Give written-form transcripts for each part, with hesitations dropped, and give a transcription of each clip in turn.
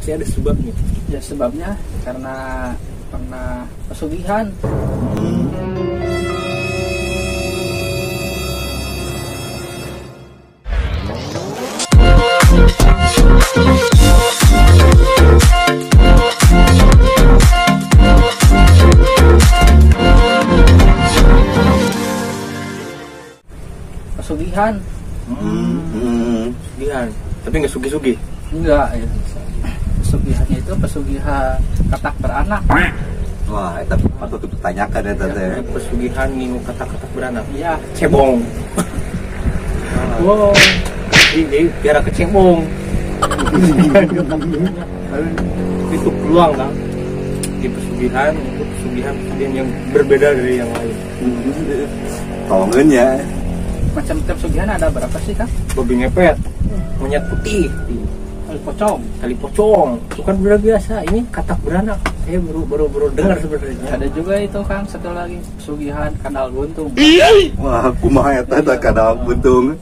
pasti ada sebabnya. Ya sebabnya karena pernah pesugihan. Pesugihan. Pesugihan. Tapi nggak sugi-sugi. Enggak ya. Pesugihannya itu pesugihan katak beranak. Wah, itu patut dipertanyakan ya tante. Pesugihan ngingu kata-kata beranak. Iya. Cebong. Wow. Ini biar kecebong. Itu peluang kan. Di pesugihan itu pesugihan yang berbeda dari yang lain. Tolongin ya. Macam pesugihan ada berapa sih Kang? Babi ngepet, monyet putih, Kali pocong. tali pocong, itu kan udah biasa. Ini katak beranak. Saya baru dengar sebenarnya. Ada juga itu Kang, satu lagi pesugihan kadal buntung. Wah, kumaha eta teh kadal buntung.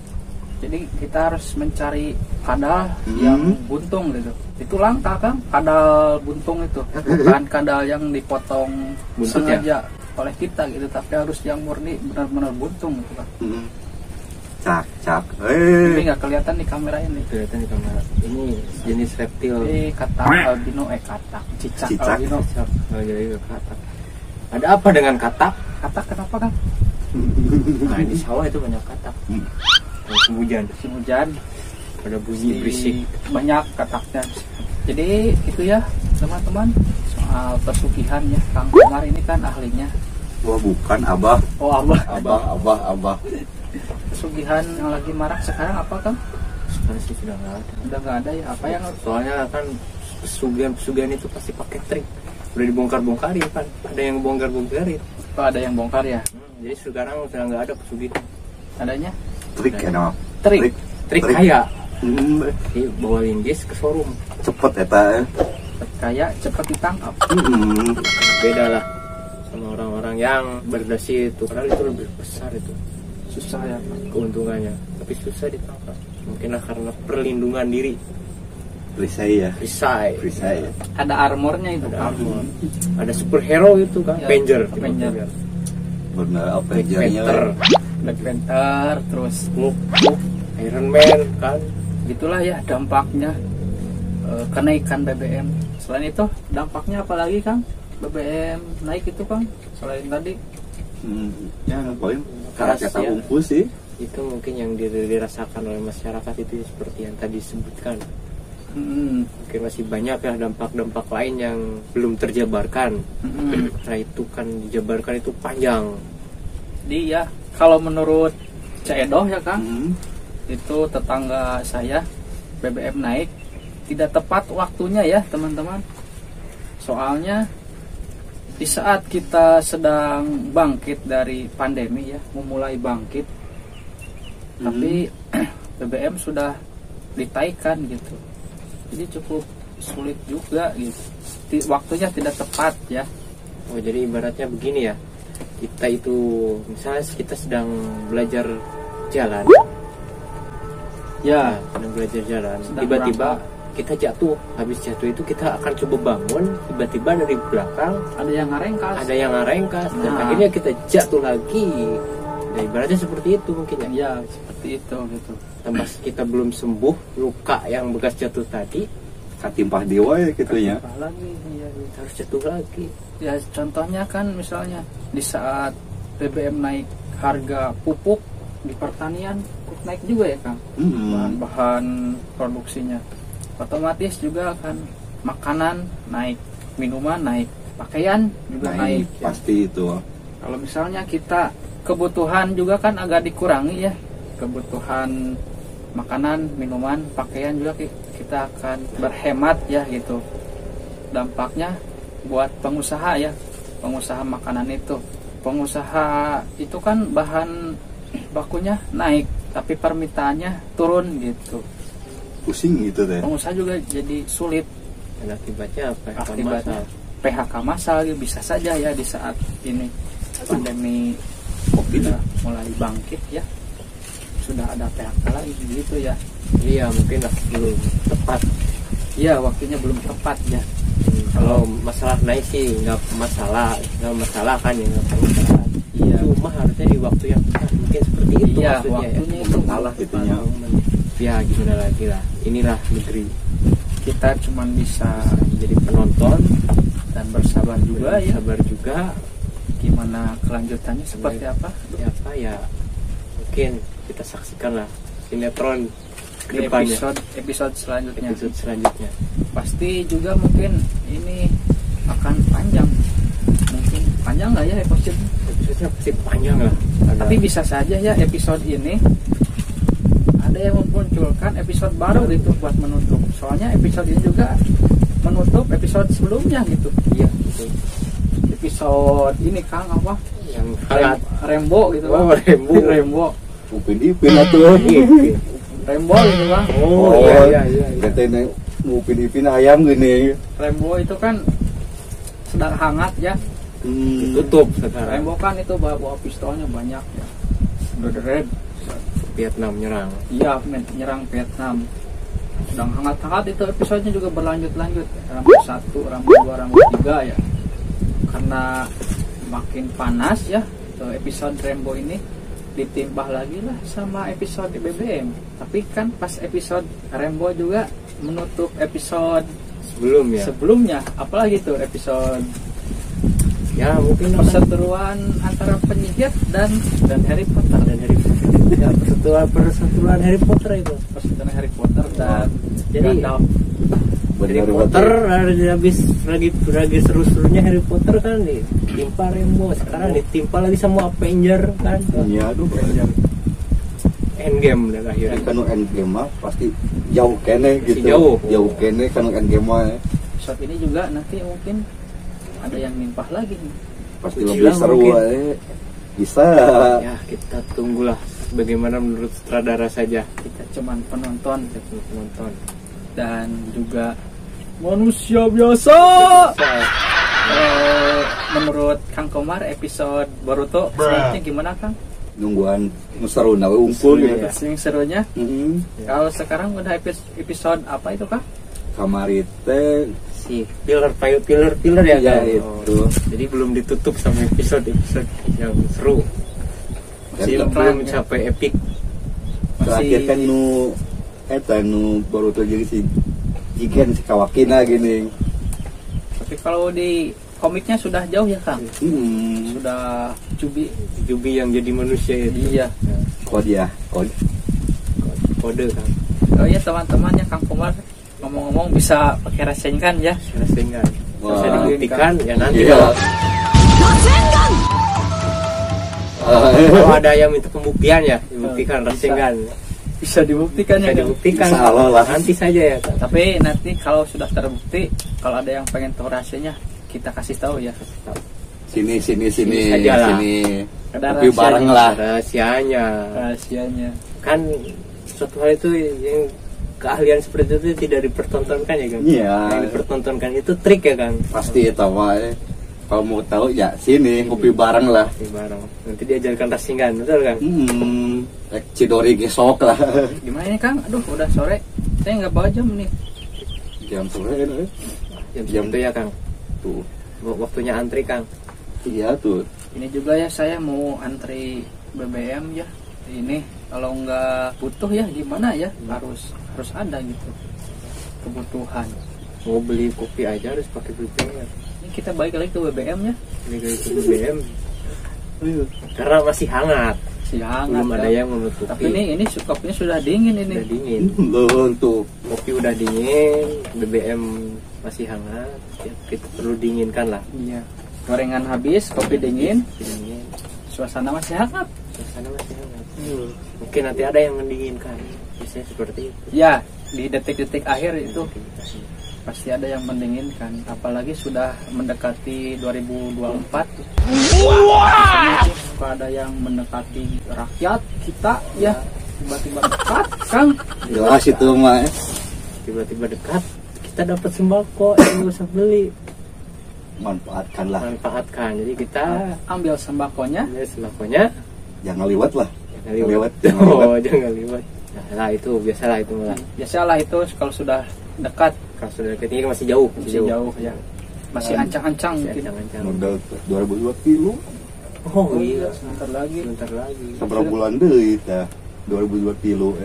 Jadi kita harus mencari kadal yang buntung gitu. Itu langka Kang, kadal buntung itu. Bukan kadal yang dipotong Buntut sengaja oleh kita gitu, tapi harus yang murni benar-benar buntung gitu Kang. Cak. Ini nggak kelihatan di kamera ini. Kelihatan di kamera. Ini jenis reptil. Ini katak albino, cicak albino. Oh, jadi katak. Ada apa dengan katak? Katak kenapa Kang? Nah, di sawah itu banyak katak. Musim hujan, Musim hujan. ada bunyi berisik. Banyak kataknya. Jadi itu ya teman-teman soal pesugihan ya. Kang Umar ini kan ahlinya. Wah, bukan abah. Oh abah. Abah. Pesugihan yang lagi marak sekarang apa Kang? Sekarang sih sudah nggak ada. Udah nggak ada ya? Apa yang Soalnya kan pesugihan itu pasti pakai trik. Udah dibongkar-bongkarin kan. Ada yang bongkar-bongkarin. ada yang bongkar ya? Jadi sekarang sudah nggak ada pesugihan. Adanya Trik ya nama. Trik kaya. Bawa linggis ke showroom. Cepet eta. kaya cepat ditangkap. Beda lah sama orang-orang yang berdasi itu. Padahal itu lebih besar itu. Susah ya Keuntungannya. Tapi susah ditangkap. Mungkin karena perlindungan diri. Perisai ya. Perisai. Ada armornya itu. Ada armor. Ada superhero itu kan. Ya, Avenger. Bener apa Black jadinya? Panther. Black Panther, terus Hulk, Iron Man kan. gitulah ya dampaknya kenaikan BBM. Selain itu dampaknya apalagi Kang? BBM naik itu Kang? Selain tadi Ya paling karena kata umpu sih. Itu mungkin yang dirasakan oleh masyarakat itu seperti yang tadi disebutkan. Mungkin masih banyak ya dampak-dampak lain yang belum terjabarkan. Karena itu kan dijabarkan itu panjang. Jadi ya kalau menurut Cedoh ya Kang, itu tetangga saya BBM naik tidak tepat waktunya ya teman-teman. Soalnya di saat kita sedang bangkit dari pandemi ya, memulai bangkit, tapi BBM sudah ditaikan gitu. Jadi cukup sulit juga gitu. Waktunya tidak tepat ya. Oh, jadi ibaratnya begini ya. Kita itu misalnya kita sedang belajar jalan. Ya, sedang belajar jalan. Sedang Tiba-tiba berangkat. kita jatuh. Habis jatuh itu kita akan coba bangun. Tiba-tiba dari belakang ada yang ngarengkas. ada yang ngarengkas. Dan Nah. akhirnya kita jatuh lagi. Nah, ibaratnya seperti itu mungkin ya. Ya, seperti itu gitu. Tambah kita belum sembuh luka yang bekas jatuh tadi, Katimpah dewa ya gitu ya. Apa lagi ya, harus jatuh lagi. ya contohnya kan misalnya di saat BBM naik, harga pupuk di pertanian naik juga ya Kang, bahan-bahan produksinya. Otomatis juga kan makanan naik, minuman naik, pakaian juga naik ya. Pasti itu. Kalau misalnya kita kebutuhan juga kan agak dikurangi ya, kebutuhan makanan, minuman, pakaian juga kita akan berhemat ya gitu. Dampaknya buat pengusaha ya, pengusaha makanan itu. Pengusaha itu kan bahan bakunya naik, tapi permintaannya turun gitu. Pusing gitu deh. Pengusaha juga jadi sulit. Dan akibatnya apa? Akibatnya PHK massal gitu. Bisa saja ya di saat ini pandemi COVID mulai bangkit ya, sudah ada PHK lagi gitu ya. Iya, mungkin belum tepat Iya, waktunya belum tepat ya. Kalau masalah naik sih nggak masalah kan ya, nggak masalah. Iya. Cuma harusnya di waktu yang tepat, mungkin seperti itu Iya, maksudnya. waktunya Ya. itu salah gitunya. Ya gimana lagi lah, inilah negeri. Kita cuman bisa Jadi penonton dan bersabar juga ya. sabar juga. Gimana kelanjutannya seperti apa? Ya apa ya, mungkin kita saksikan lah sinetron Di kedepannya, episode selanjutnya. episode selanjutnya. Pasti juga mungkin ini akan panjang. Mungkin panjang nggak ya episode? Episode pasti panjang lah. Tapi bisa saja ya episode ini ada yang memunculkan episode baru gitu buat menutup. Soalnya episode ini juga menutup episode sebelumnya gitu. Iya betul. Episode ini Kang apa? Yang hangat. Rembo gitu Oh, Bang. Rembo. Rembo. Upin Ipin atuh. Rembo gitu Bang. Oh, iya. Katanya Upin Ipin ayam gini. Rembo itu kan sedang hangat ya. Ditutup sekarang. Rembo kan itu bawa pistolnya banyak ya. Red. Vietnam nyerang. Iya, menyerang Vietnam. Sedang hangat-hangat itu episodenya juga berlanjut-lanjut. Rambu 1, Rambu 2, Rambu 3 ya. Karena makin panas ya, episode Rembo ini ditimbah lagi lah sama episode BBM. Tapi kan pas episode Rembo juga menutup episode sebelumnya. Apalagi tuh episode Ya mungkin perseteruan antara penyihir dan Harry Potter ya, persatuan Harry Potter itu. perseteruan Harry Potter dan Jadi Gandalf. Harry Potter habis lagi seru-serunya Harry Potter kan ditimpa Rembo, sekarang ditimpa lagi sama Avenger kan. Iya aduh Avenger. Endgame dan akhirnya. Kan endgame mah pasti jauh kene gitu. Jauh Kene kan endgame mah Episode ini juga nanti mungkin ada yang nimpah lagi nih. pasti Gila, lebih seru mungkin. Bisa. Ya kita tunggulah bagaimana menurut sutradara saja. Kita cuman penonton dan juga Manusia biasa. menurut Kang Komar episode Boruto selanjutnya gimana Kang? Nungguan seru nawe unggul gitu. Yang serunya Heeh. kalau sekarang udah episode apa itu Kang? Kamari teh Si pilar ya ya kan. itu. Jadi belum ditutup sama episode yang seru. Masih Dan belum mencapai epic. Terakhir kan nu baru tuh jadi si Jigen si Kawakina gini. Tapi kalau di komiknya sudah jauh ya Kang? Sudah Jubi yang jadi manusia itu. Iya. Kode Kode kan. Oh iya teman-temannya Kang Komar ngomong-ngomong bisa pakai Rasengan ya. Rasengan. Wah. Bisa dibuktikan ya nanti Iya. kalau ada yang minta pembuktian ya dibuktikan Rasengan. Bisa dibuktikan Bisa ya Kang? dibuktikan. Salah lah. Nanti saja ya kan. Tapi nanti kalau sudah terbukti, kalau ada yang pengen tahu rahasianya, kita kasih tahu ya. Sini saja lah. sini. Ada Tapi bareng lah. Rahasianya. Rahasianya. Kan suatu hal itu yang keahlian seperti itu tidak dipertontonkan ya kan. Iya. Yang dipertontonkan itu trik ya kan. Pasti tahu kalau mau tahu ya sini kopi bareng lah. Di bareng. Nanti diajarkan Rasengan, betul kan? Cidori gesok lah. Gimana ini Kang? Aduh, udah sore. Saya nggak bawa jam nih. Jam sore Jam itu ya Kang. tuh. Waktunya antri Kang. Iya tuh. Ini juga ya saya mau antri BBM ya. Ini kalau nggak butuh ya gimana ya? Harus ada gitu. Kebutuhan. Mau beli kopi aja harus pakai BBM. Ini kita balik lagi ke BBM ya. Beli ke BBM. Karena masih hangat. Si hangat. Belum ada Kang. yang menutupi. Tapi ini kopinya sudah dingin ini. Udah dingin. Belum tuh. Kopi udah dingin, BBM masih hangat. Ya, kita perlu dinginkan lah. Iya. Gorengan habis, kopi dingin, Dingin. suasana masih hangat. Suasana masih hangat. Mungkin nanti ada yang mendinginkan. Biasanya seperti itu. Ya, di detik-detik akhir itu pasti ada yang mendinginkan. Apalagi sudah mendekati 2024. Suka ada yang mendekati rakyat kita ya. Tiba-tiba dekat, Kang. Jelas itu mah. Tiba-tiba dekat, kita dapat sembako yang nggak usah beli. Manfaatkan lah. Manfaatkan. Jadi kita Ambil sembakonya. ambil sembakonya. Jangan liwat lah. Jangan liwat. Jangan liwat. Oh, jangan liwat. Nah, itu biasalah itu malah. Biasalah itu kalau sudah dekat Kalau sudah ketinggi masih jauh. Masih jauh ya. Masih ancang-ancang Masih mungkin. ancang-ancang. Modal 2002 kilo. Oh iya, Sebentar lagi. sebentar lagi. Seberapa bulan deui tah 2002 kilo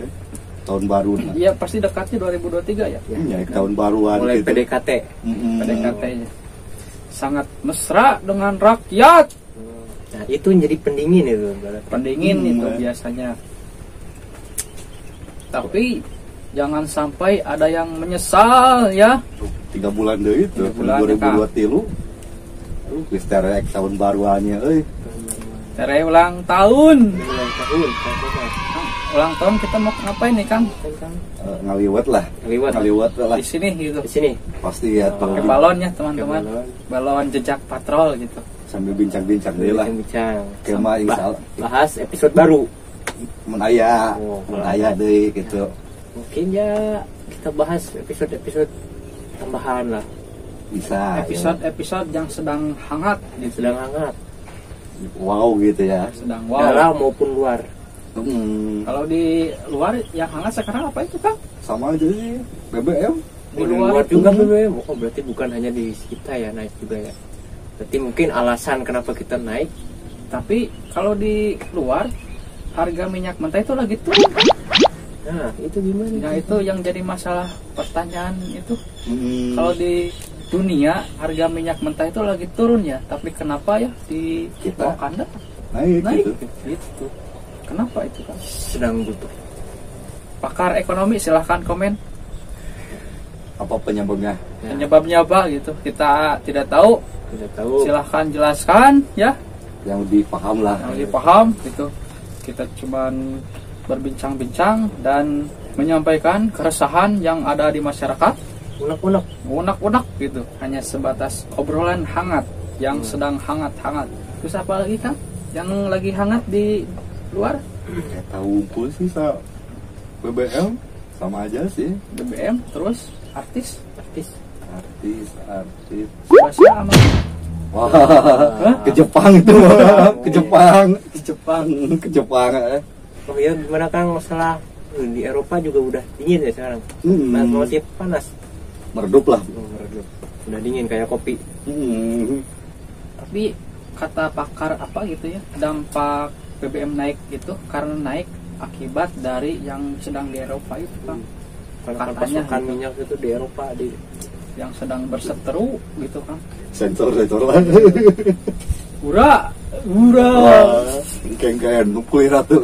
tahun baru. Iya pasti dekatnya 2023 ya. Ya, tahun baruan Mulai gitu. PDKT. PDKT-nya. Sangat mesra dengan rakyat. Nah, itu menjadi pendingin itu, berarti. Pendingin itu biasanya. Tapi jangan sampai ada yang menyesal ya. 3 bulan deui itu 3 bulan, 2023. Geus terek tahun baruannya euy. Tere ulang tahun. Ulang tahun, Ulang tahun kita mau ngapain nih Kang? Ngaliwat lah. Ngaliwat lah. Di sini gitu. di sini. Pasti ya Pakai tuh. balon ya teman-teman. Pakai balon. Balon jejak patrol gitu. Sambil bincang-bincang deui lah. Bincang. Kema insyaallah Bahas episode baru. mun aya, Oh, mun aya deui gitu. Mungkin ya kita bahas episode-episode tambahan lah. Bisa. Episode-episode yang sedang hangat, Yang sedang hangat. Wow gitu ya. sedang wow. Dalam maupun luar. Kalau di luar yang hangat sekarang apa itu Kang? Sama aja sih BBM. Di Di luar luar juga BBM. Oh, berarti bukan hanya di kita ya naik juga ya. Berarti mungkin alasan kenapa kita naik. Tapi kalau di luar harga minyak mentah itu lagi turun. Nah, itu gimana? Nah itu yang jadi masalah pertanyaan itu. Hmm. Kalau di dunia harga minyak mentah itu lagi turun ya, tapi kenapa ya di Kita Wakanda naik naik gitu. gitu? Kenapa itu Kang? Sedang butuh. Pakar ekonomi silahkan komen Apa penyebabnya? Ya, penyebabnya apa gitu. Kita tidak tahu. tidak tahu. Silahkan jelaskan ya, Yang dipaham lah. yang lebih paham gitu. Kita cuman berbincang-bincang dan menyampaikan keresahan yang ada di masyarakat. Unek-unek. Unek-unek gitu, hanya sebatas obrolan hangat yang sedang hangat-hangat. Terus apa lagi Kang yang lagi hangat di luar? Kayak tahu pun sih BBM sama aja sih. BBM, terus artis Artis. bahasa sama Wah, ke Jepang itu. Ke Jepang. Ke Jepang. Oh iya, gimana Kang masalah di Eropa juga udah dingin ya sekarang? Nah, masih panas. Meredup lah. Oh, meredup. Udah dingin kayak kopi. Tapi kata pakar apa gitu ya, dampak BBM naik itu karena naik akibat dari yang sedang di Eropa itu Kang. Karena Katanya pasokan gitu. minyak itu di Eropa Yang sedang berseteru gitu Kang. Sensor lah. Ura Kayak nuklir atuh.